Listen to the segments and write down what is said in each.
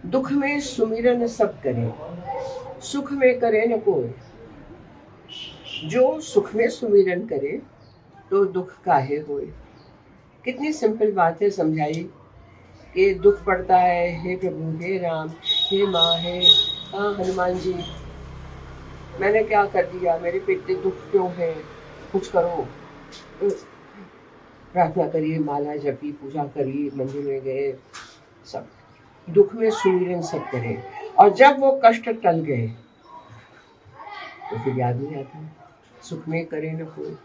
दुख में सुमिरन सब करे, सुख में करे न कोई। जो सुख में सुमिरन करे तो दुख काहे होए। कितनी सिंपल बात है समझाई कि दुख पड़ता है, हे प्रभु, हे राम, हे माँ, हे हनुमान जी, मैंने क्या कर दिया, मेरे पे इतने दुख क्यों है, कुछ करो। प्रार्थना करिए, माला जपी, पूजा करिए, मंदिर में गए, सब दुख में सुमिरन सब करे। और जब वो कष्ट टल गए तो फिर याद नहीं आता, सुख में करे न कोई।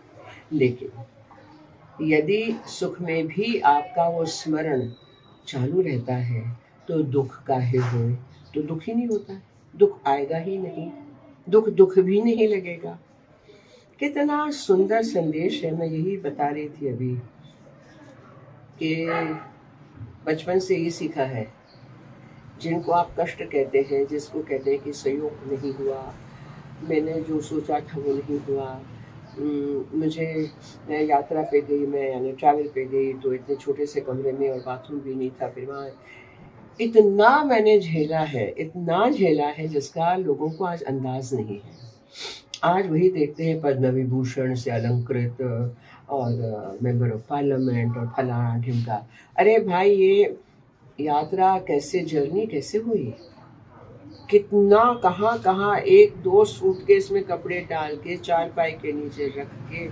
लेकिन यदि सुख में भी आपका वो स्मरण चालू रहता है तो दुख काहे होए, तो दुख ही नहीं होता, दुख आएगा ही नहीं, दुख भी नहीं लगेगा। कितना सुंदर संदेश है। मैं यही बता रही थी अभी कि बचपन से ये सीखा है, जिनको आप कष्ट कहते हैं, जिसको कहते हैं कि सहयोग नहीं हुआ, मैंने जो सोचा था वो नहीं हुआ, मुझे यात्रा पे गई, मैं यानी ट्रैवल पे गई तो इतने छोटे से कमरे में और बाथरूम भी नहीं था, फिर वहाँ इतना मैंने झेला है, इतना झेला है जिसका लोगों को आज अंदाज नहीं है। आज वही देखते हैं पद्म विभूषण से अलंकृत और मेंबर ऑफ पार्लियामेंट और फलाना ढिमका। अरे भाई, ये यात्रा कैसे, जर्नी कैसे हुई, कितना कहाँ कहाँ, एक दो सूटकेस में कपड़े डाल के चारपाई के नीचे रख के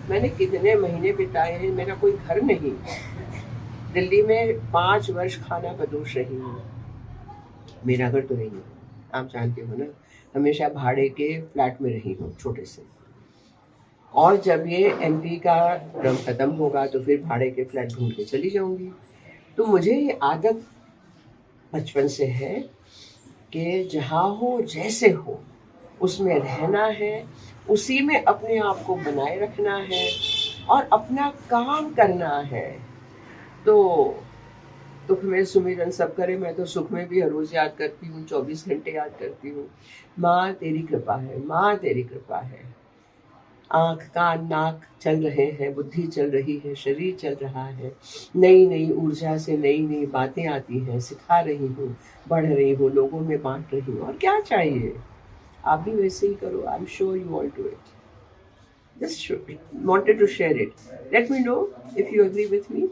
मैंने कितने महीने बिताए हैं। मेरा कोई घर नहीं, दिल्ली में 5 वर्ष खाना बदोश रही हूँ, मेरा घर तो नहीं, आप जानते हो ना, हमेशा भाड़े के फ्लैट में रही हूँ छोटे से। और जब ये एमपी का क्रम खत्म होगा तो फिर भाड़े के फ्लैट ढूंढ के चली जाऊंगी। तो मुझे ये आदत बचपन से है कि जहाँ हो जैसे हो उसमें रहना है, उसी में अपने आप को बनाए रखना है और अपना काम करना है। तो दुख में सुमिरन सब करे, मैं तो सुख में भी हर रोज याद करती हूँ, 24 घंटे याद करती हूँ। माँ तेरी कृपा है, माँ तेरी कृपा है। आँख कान नाक चल रहे हैं, बुद्धि चल रही है, शरीर चल रहा है, नई नई ऊर्जा से नई नई बातें आती हैं, सिखा रही हूँ, बढ़ रही हूँ, लोगों में बांट रही हूँ, और क्या चाहिए। आप भी वैसे ही करो। I am sure you all do it. Just wanted to share it. Let me know if you agree with me.